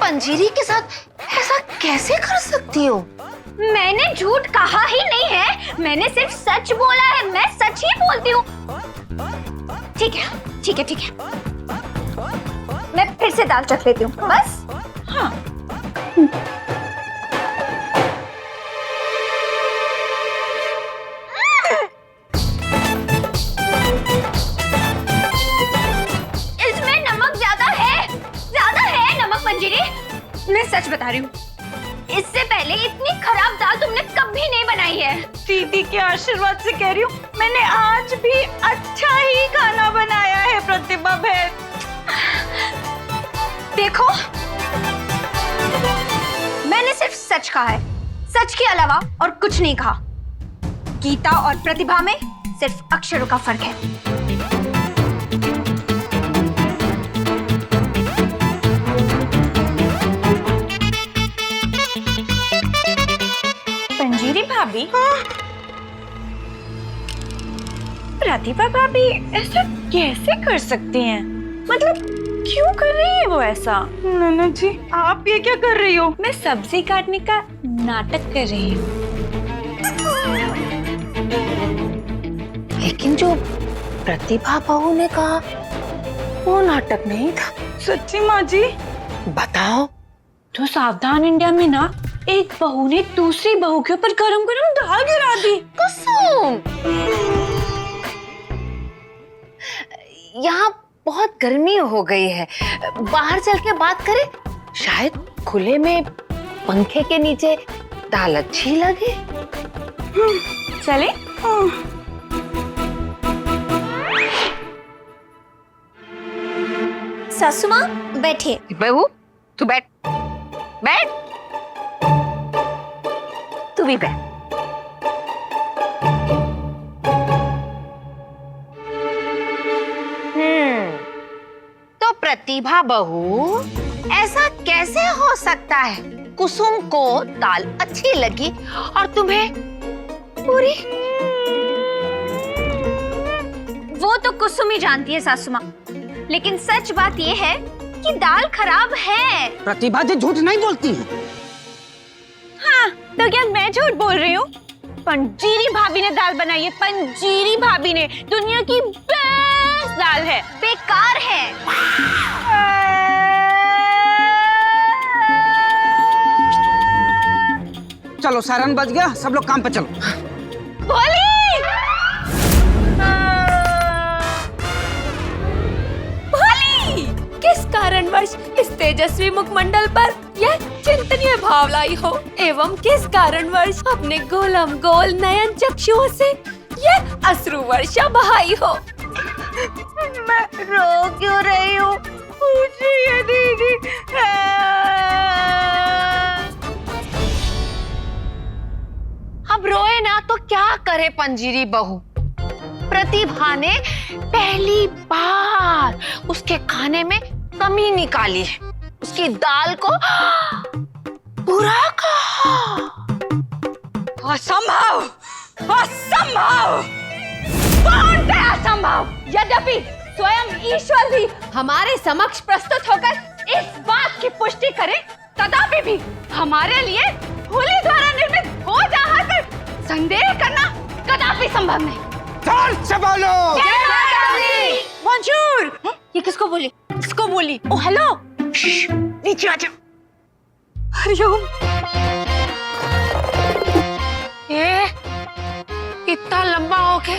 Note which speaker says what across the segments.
Speaker 1: पंजीरी के साथ ऐसा कैसे कर सकती हो?
Speaker 2: मैंने झूठ कहा ही नहीं है, मैंने सिर्फ सच बोला है। मैं सच ही बोलती हूँ। ठीक है ठीक है ठीक है, मैं फिर से दाल चख लेती हूँ बस।
Speaker 3: हाँ।
Speaker 2: इसमें नमक ज्यादा है नमक पंजीरी। मैं सच बता रही हूँ, इससे पहले इतनी खराब दाल तुमने कभी नहीं बनाई है।
Speaker 3: दीदी के आशीर्वाद से कह रही हूँ, मैंने आज भी अच्छा ही खाना बनाया है प्रतिभा बहन।
Speaker 2: देखो, मैंने सिर्फ सच कहा है, सच के अलावा और कुछ नहीं कहा। गीता और प्रतिभा में सिर्फ अक्षरों का फर्क है।
Speaker 3: पंजीरी भाभी, प्रतिभा भाभी ऐसा कैसे कर सकती हैं? मतलब क्यों कर रही है वो ऐसा? नन्ना जी, आप ये क्या कर रही हो? मैं सब्जी काटने का नाटक कर रही हूँ।
Speaker 1: लेकिन जो प्रतिभा बहू ने कहा वो नाटक नहीं था।
Speaker 3: सच्ची माँ जी?
Speaker 1: बताओ।
Speaker 3: तो सावधान इंडिया में ना एक बहू ने दूसरी बहू के ऊपर गरम गरम दाल गिरा दी।
Speaker 1: कुसुम, यहाँ बहुत गर्मी हो गई है, बाहर चल के बात करें? शायद खुले में पंखे के नीचे दाल अच्छी लगे।
Speaker 3: चले?
Speaker 2: सासू माँ बैठिए।
Speaker 1: बहू तू बैठ, बैठ, तू भी बैठ। तो प्रतिभा बहू, ऐसा कैसे हो सकता है? कुसुम को दाल अच्छी लगी और तुम्हें पूरी?
Speaker 2: वो तो कुसुम ही जानती है सासू माँ, लेकिन सच बात ये है कि दाल खराब है।
Speaker 4: प्रतिभा जी झूठ नहीं बोलती है।
Speaker 3: हाँ, तो क्या मैं झूठ बोल रही हूँ? पंजीरी भाभी ने दाल बनाई है, पंजीरी भाभी ने। दुनिया की बेस्ट दाल है।
Speaker 2: बेकार है।
Speaker 4: चलो सायरन बज गया, सब लोग काम पे चलो।
Speaker 3: भोली! भोली!
Speaker 5: किस कारणवश इस तेजस्वी मुखमंडल पर यह चिंतनीय भाव लाई हो एवं किस कारणवश अपने गोलम गोल नयन चक्षुओं से यह अश्रु वर्षा बहाई हो।
Speaker 3: मैं रो क्यों रही हूँ? पूछिए दीदी।
Speaker 1: अब रोए ना तो क्या करे पंजीरी बहू? प्रतिभा ने पहली बार उसके खाने में कमी निकाली है, उसकी दाल को बुरा कहा।
Speaker 3: असंभव! असंभव! कौन है असंभव? यद्यपि स्वयं ईश्वर भी हमारे समक्ष प्रस्तुत होकर इस बात की पुष्टि करे, तथापि भी हमारे लिए भोली द्वारा निर्मित भोज आहार पर संदेह करना कदापि संभव नहीं।
Speaker 4: जोर से बोलो।
Speaker 3: मंजूर! ये किसको बोली? किसको बोली? ओ हेलो!
Speaker 4: नीचे आ जाओ।
Speaker 3: हरिओम।
Speaker 1: ये इतना लंबा हो के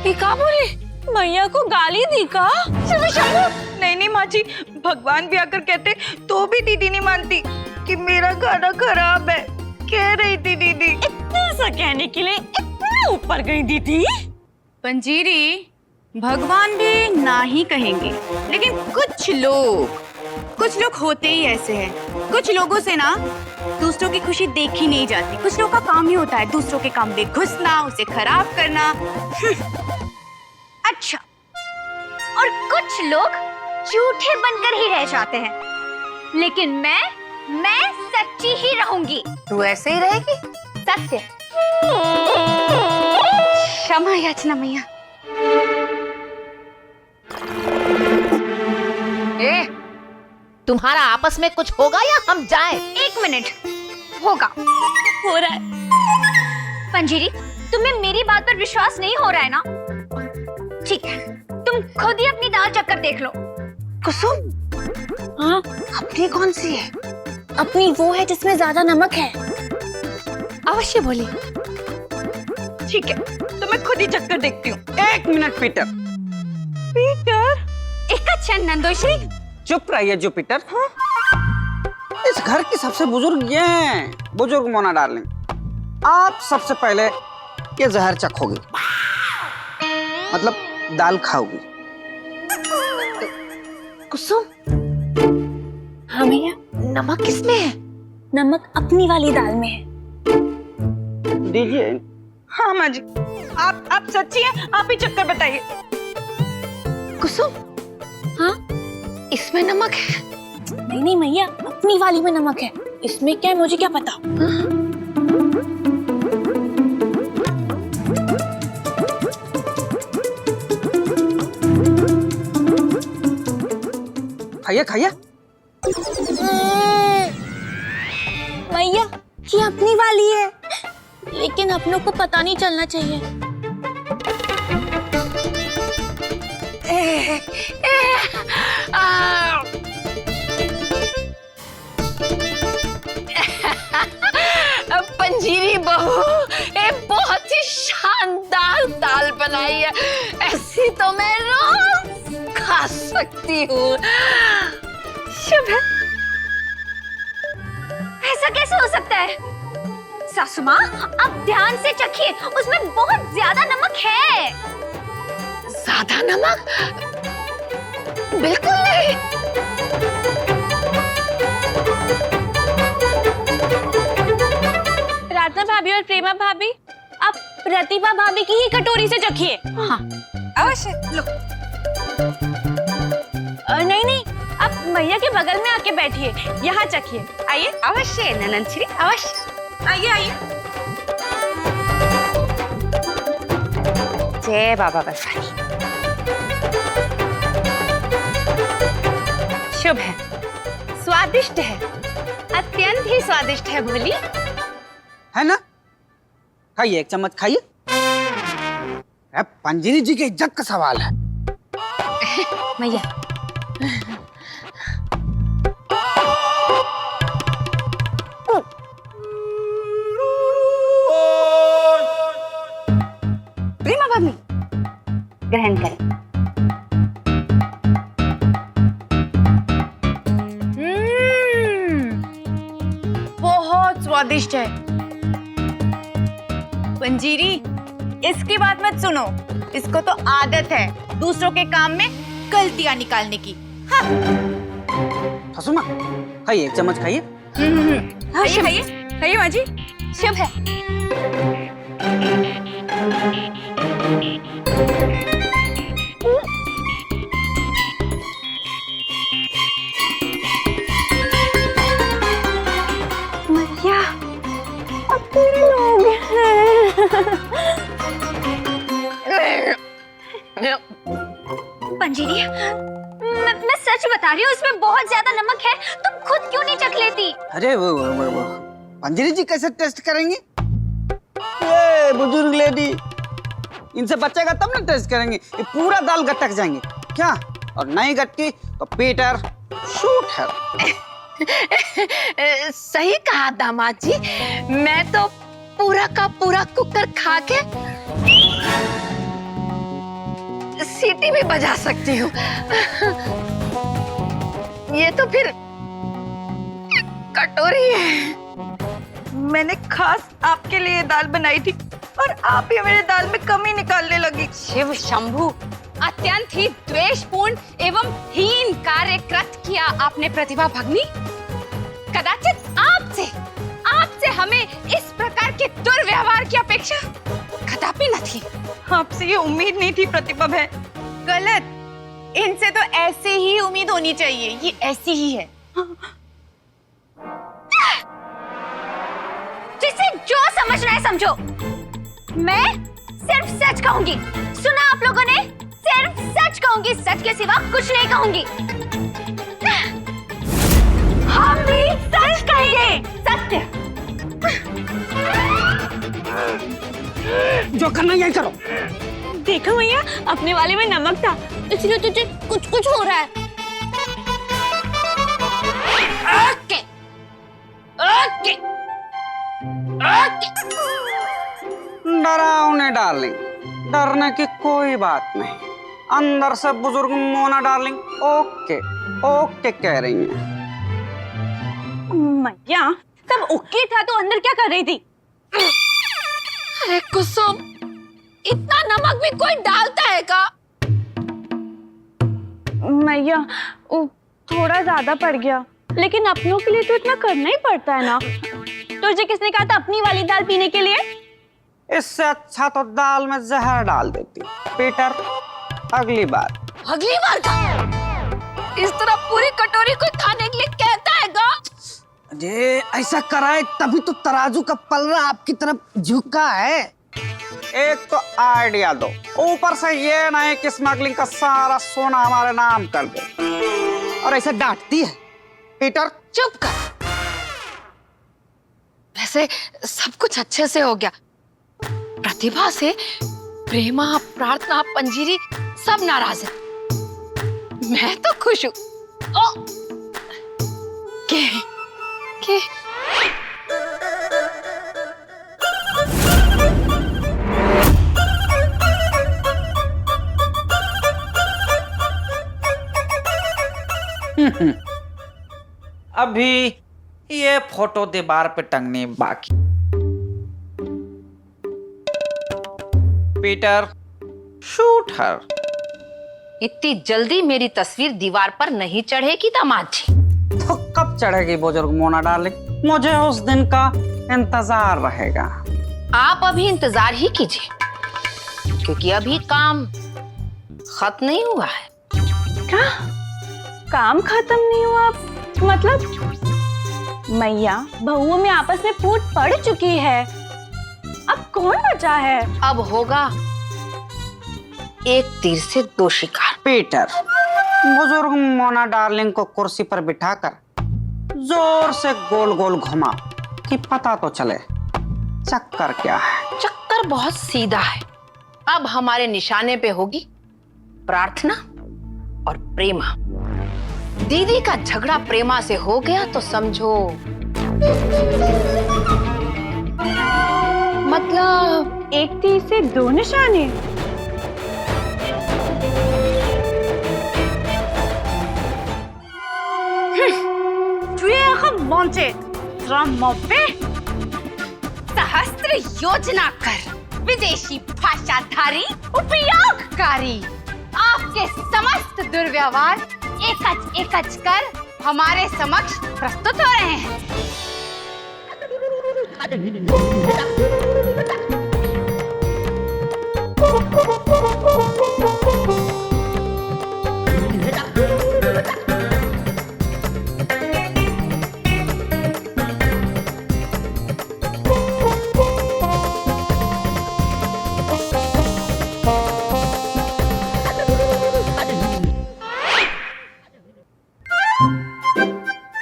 Speaker 1: ये क्या बोली?
Speaker 3: मैया को गाली दी का? नहीं नहीं माँ जी, भगवान भी आकर कहते तो भी दीदी नहीं मानती कि मेरा खाना खराब है। कह रही थी दीदी। इतना सा कहने के लिए इतना ऊपर गई दीदी?
Speaker 6: पंजीरी, भगवान भी ना ही कहेंगे, लेकिन कुछ लोग होते ही ऐसे हैं। कुछ लोगों से ना दूसरों की खुशी देखी नहीं जाती। कुछ लोगों का काम ही होता है दूसरों के काम में घुसना, उसे खराब करना।
Speaker 2: अच्छा, और कुछ लोग झूठे बनकर ही रह जाते हैं, लेकिन मैं सच्ची ही रहूंगी।
Speaker 1: तू ऐसे ही रहेगी?
Speaker 2: सत्य। क्षमा याचना मैया।
Speaker 1: तुम्हारा आपस में कुछ होगा या हम जाएं?
Speaker 2: 1 मिनट, होगा।
Speaker 5: हो रहा है।
Speaker 2: पंजीरी, तुम्हें मेरी बात पर विश्वास नहीं हो रहा है ना? ठीक है, तुम खुद ही अपनी दाल चक्कर देख लो।
Speaker 1: कुसुम,
Speaker 6: हाँ,
Speaker 1: अपनी कौन सी है?
Speaker 6: अपनी वो है जिसमें ज्यादा नमक है।
Speaker 5: अवश्य बोलिए।
Speaker 6: ठीक है, तो मैं खुद ही चक्कर देखती हूँ।
Speaker 4: 1 मिनट पीटर,
Speaker 2: एक अच्छा नंदोश्री,
Speaker 4: चुप रहिए जुपिटर। इस घर की सबसे बुजुर्ग ये हैं, बुजुर्ग मोना डार्लिंग। आप सबसे पहले ये जहर चखोगे, मतलब दाल खाओगी।
Speaker 1: कुसुम,
Speaker 6: हाँ भैया,
Speaker 1: नमक किसमें है?
Speaker 6: नमक अपनी वाली दाल में है।
Speaker 4: दीजिए।
Speaker 6: हाँ माँ जी, आप सच्ची हैं? आप ही चक्कर बताइए।
Speaker 1: कुसुम,
Speaker 6: हाँ,
Speaker 1: इसमें नमक है?
Speaker 6: नहीं नहीं भैया, अपनी वाली में नमक है। इसमें क्या है मुझे क्या पता।
Speaker 4: खाइए खाइए।
Speaker 6: भैया, ये अपनी वाली है, लेकिन अपनों को पता नहीं चलना चाहिए।
Speaker 1: पंजीरी बहू, ये बहुत ही शानदार दाल बनाई है। ऐसी तो मैं रोज खा सकती हूँ।
Speaker 2: शुभ है। ऐसा कैसे हो सकता है? सासू माँ, आप ध्यान से चखिए, उसमें बहुत ज्यादा नमक है।
Speaker 1: ज्यादा नमक? बिल्कुल नहीं।
Speaker 6: राधा भाभी और प्रेमा भाभी, आप प्रतिभा भाभी की ही कटोरी से चखिए। हाँ,
Speaker 3: अवश्य लो।
Speaker 6: नहीं नहीं, आप मैया के बगल में आके बैठिए, यहाँ चखिए। आइए।
Speaker 3: अवश्य ननद श्री, अवश्य।
Speaker 6: आइए आइए।
Speaker 3: जय बाबा बर्फानी। शुभ है, स्वादिष्ट है, अत्यंत ही स्वादिष्ट है। भोली
Speaker 4: है ना? खाइए, 1 चम्मच खाइए। पंजीरी जी की इज्जत का सवाल है।
Speaker 3: मैया।
Speaker 2: प्रेमा भाभी, ग्रहण करें।
Speaker 6: बहुत स्वादिष्ट है। पंजीरी, इसकी बात मत सुनो, इसको तो आदत है दूसरों के काम में गलतियां निकालने की। हाँ।
Speaker 4: सासू माँ, खाइए, 1 चम्मच खाइए।
Speaker 6: खाइए खाइए खाइए माँ जी।
Speaker 2: शुभ है। मैया, अपने लोग हैं। पंजीरी, मैं सच बता रही हूँ, इसमें बहुत ज्यादा नमक है। तुम खुद क्यों नहीं चख लेती?
Speaker 4: अरे वो पंजीरी जी कैसे टेस्ट करेंगी? ये बुजुर्ग लेडी, इनसे बचेगा तब ना टेस्ट करेंगे। ये पूरा दाल गटक जाएंगे क्या? और नहीं गटकी तो पीटर शूट है।
Speaker 1: सही कहा दामाद जी, मैं तो पूरा का पूरा कुकर खा के सीटी भी बजा सकती हूँ। ये तो फिर कटोरी है।
Speaker 6: मैंने खास आपके लिए दाल बनाई थी और आप ही मेरे दाल में कमी निकालने लगी।
Speaker 3: शिव शंभु, अत्यंत ही द्वेषपूर्ण एवं हीन कार्य कृत किया आपने प्रतिभा भगनी। कदाचित आपसे हमें इस प्रकार के दुर्व्यवहार की अपेक्षा कदापि न थी।
Speaker 6: आपसे ये उम्मीद नहीं थी प्रतिभा बहन। गलत, इनसे तो ऐसे ही उम्मीद होनी चाहिए, ये ऐसी ही है।
Speaker 2: जिसे जो समझना है समझो। मैं सिर्फ सच कहूंगी। सुना आप लोगों ने? सिर्फ सच कहूंगी, सच के सिवा कुछ नहीं कहूंगी।
Speaker 4: जो करना यही करो।
Speaker 3: देखो भैया, अपने वाले में नमक था, इसलिए तुझे कुछ कुछ हो रहा है।
Speaker 1: Okay okay okay.
Speaker 4: डराओ डार्लिंग, डरने की कोई बात नहीं। अंदर से बुजुर्ग मोना डार्लिंग ओके ओके कह रही हैं।
Speaker 3: मैया, तब ओके था तो अंदर क्या कर रही थी?
Speaker 1: अरे कुसुम, इतना नमक भी कोई डालता है का?
Speaker 3: मैया, थोड़ा ज्यादा पड़ गया, लेकिन अपनों के लिए तो इतना करना ही पड़ता है ना। तुझे किसने कहा था अपनी वाली दाल पीने के लिए?
Speaker 4: इससे अच्छा तो दाल में जहर डाल देती। पीटर, अगली बार
Speaker 1: का इस तरह पूरी कटोरी को खाने के लिए कहता है गा?
Speaker 4: अरे ऐसा कराए तभी तो तराजू का पलड़ा आपकी तरफ झुका है। एक तो आइडिया दो, ऊपर से ये नहीं कि स्मगलिंग का सारा सोना हमारे नाम कर दो। और ऐसा डांटती है। पीटर
Speaker 1: चुप कर। वैसे सब कुछ अच्छे से हो गया। प्रतिभा से प्रेमा, प्रार्थना, पंजीरी सब नाराज है। मैं तो खुश हूँ। के
Speaker 4: अभी ये फोटो दीवार पे टंगनी बाकी। पीटर, शूट हर।
Speaker 1: इतनी जल्दी मेरी तस्वीर दीवार पर नहीं चढ़ेगी दामाद जी।
Speaker 4: तो कब चढ़ेगी बुजुर्ग मोना डार्लिंग? मुझे उस दिन का इंतजार रहेगा।
Speaker 1: आप अभी इंतजार ही कीजिए, क्योंकि अभी काम खत्म नहीं हुआ है।
Speaker 3: क्या? काम खत्म नहीं हुआ? मतलब मैया, बहुओं में आपस में फूट पड़ चुकी है, अब कौन बचा है?
Speaker 1: अब होगा एक तीर से दो शिकार।
Speaker 4: पीटर, बुजुर्ग मोना डार्लिंग को कुर्सी पर बिठाकर जोर से गोल गोल घुमा कि पता तो चले चक्कर क्या है।
Speaker 1: चक्कर बहुत सीधा है। अब हमारे निशाने पे होगी प्रार्थना और प्रेमा। दीदी का झगड़ा प्रेमा से हो गया तो समझो, मतलब
Speaker 3: एक तीर से दो निशाने।
Speaker 5: सहस्त्र योजना कर विदेशी भाषाधारी उपयोगकारी आपके समस्त दुर्व्यवहार एकच एकच कर हमारे समक्ष प्रस्तुत हो रहे हैं।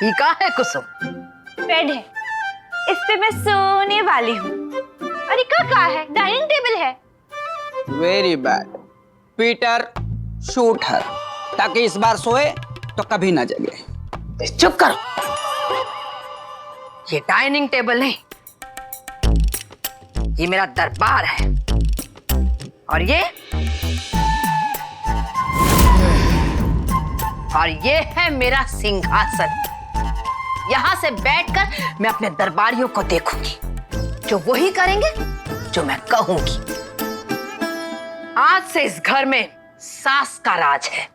Speaker 1: ये क्या है कुसुम?
Speaker 3: बेड है, इस पे मैं सोने वाली हूँ। अरे क्या है? डाइनिंग टेबल है।
Speaker 4: Very bad. पीटर, शूट हर, ताकि इस बार सोए तो कभी ना जगे।
Speaker 1: चुप करो। ये डाइनिंग टेबल नहीं, ये मेरा दरबार है। और ये है मेरा सिंहासन। यहां से बैठकर मैं अपने दरबारियों को देखूंगी, जो वही करेंगे जो मैं कहूंगी। आज से इस घर में सास का राज है।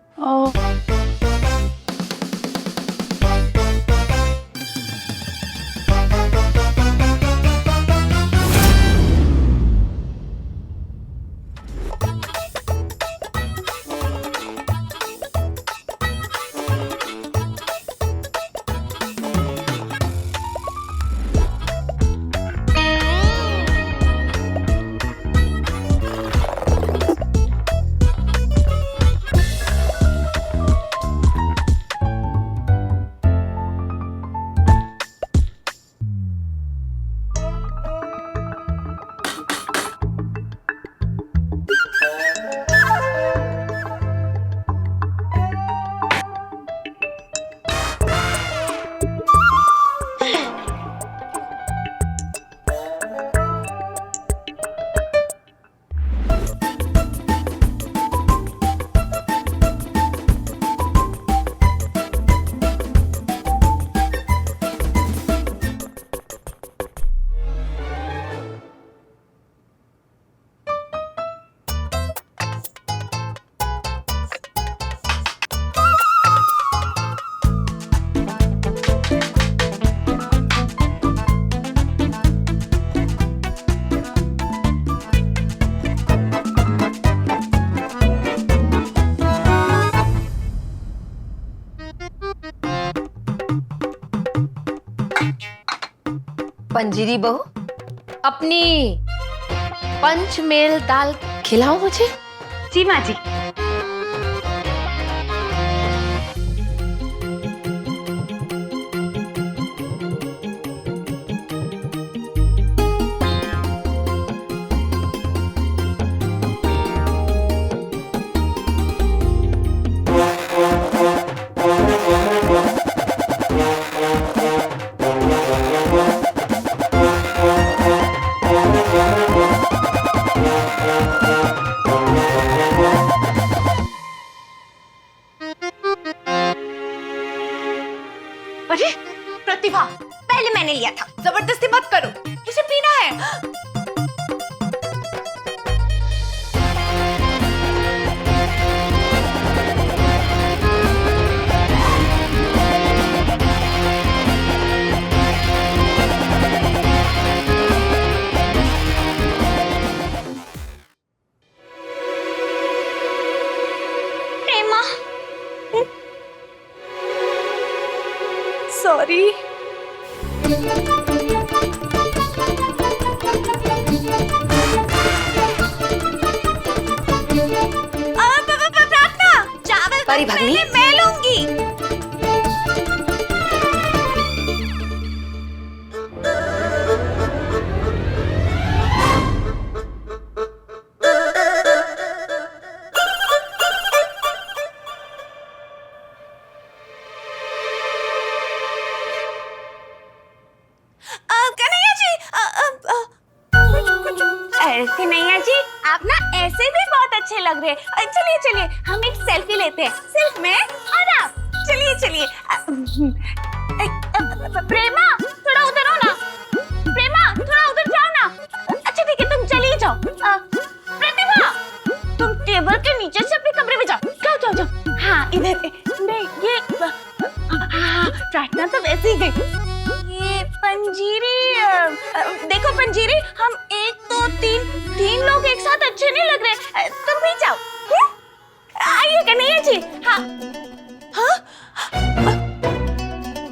Speaker 1: पंजीरी बहू, अपनी पंचमेल दाल खिलाओ मुझे।
Speaker 6: जी माँ जी। अरे प्रतिभा,
Speaker 2: पहले मैंने लिया था।
Speaker 6: जबरदस्ती मत करो, मुझे पीना है।
Speaker 2: प्रेमा,
Speaker 6: सॉरी। प्रार्थना, चावल
Speaker 1: परी भगनी,
Speaker 6: मैं लूंगी। कन्हैया जी, कन्हैया जी, आप ना ऐसे भी बहुत अच्छे लग रहे हैं। चलिए चलिए, हम एक सेल्फी लेते हैं, सिर्फ मैं और आप। चलिए चलिए। प्रेमा, थोड़ा उधर हो ना। प्रेमा, थोड़ा उधर जाओ ना। अच्छा ठीक है, तुम चली जाओ। प्रतिभा, तुम टेबल के नीचे से अपने कमरे में जाओ। जाओ जाओ जाओ। हाँ इधर। नहीं ये हाँ, प्रार्थना तो वैसे ही गई। ये पंजीरी, देखो पंजीरी, हम 1 2 3 लोग एक साथ अच्छे नहीं लग रहे। तुम भी जाओ। आइए कन्हैया जी। हाँ हाँ,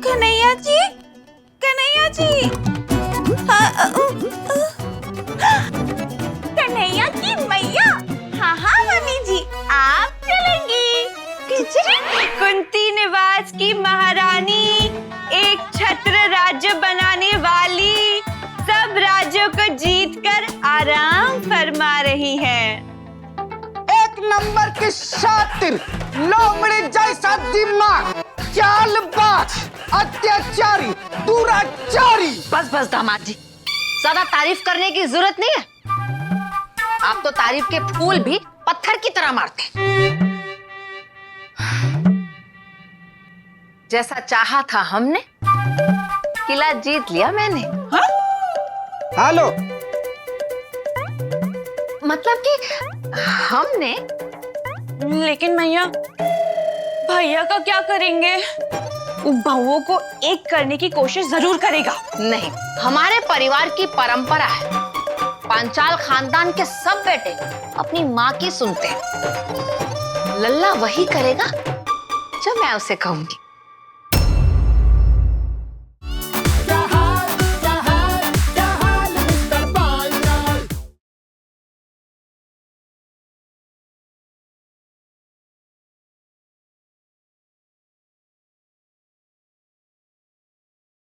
Speaker 6: कन्हैया जी, कन्हैया जी। कन्हैया की मैया। हाँ हाँ मम्मी जी, आप चलेंगी। कुंती निवास की महारानी, एक छत्र राज्य बनाने वाली, सब राज्यों को जीतकर आराम फरमा रही है।
Speaker 4: एक नंबर की शातिर, लोमड़ी जैसा दिमाग, चालबाज, अत्याचारी, दुराचारी।
Speaker 1: बस बस दामाद जी, ज्यादा तारीफ करने की जरूरत नहीं है। आप तो तारीफ के फूल भी पत्थर की तरह मारते। जैसा चाहा था हमने, किला जीत लिया मैंने।
Speaker 4: हेलो,
Speaker 1: मतलब कि हमने।
Speaker 3: लेकिन मैया, भैया का क्या करेंगे? बहुओं को एक करने की कोशिश जरूर करेगा।
Speaker 1: नहीं, हमारे परिवार की परंपरा है, पांचाल खानदान के सब बेटे अपनी माँ की सुनते हैं। लल्ला वही करेगा जो मैं उसे कहूंगी।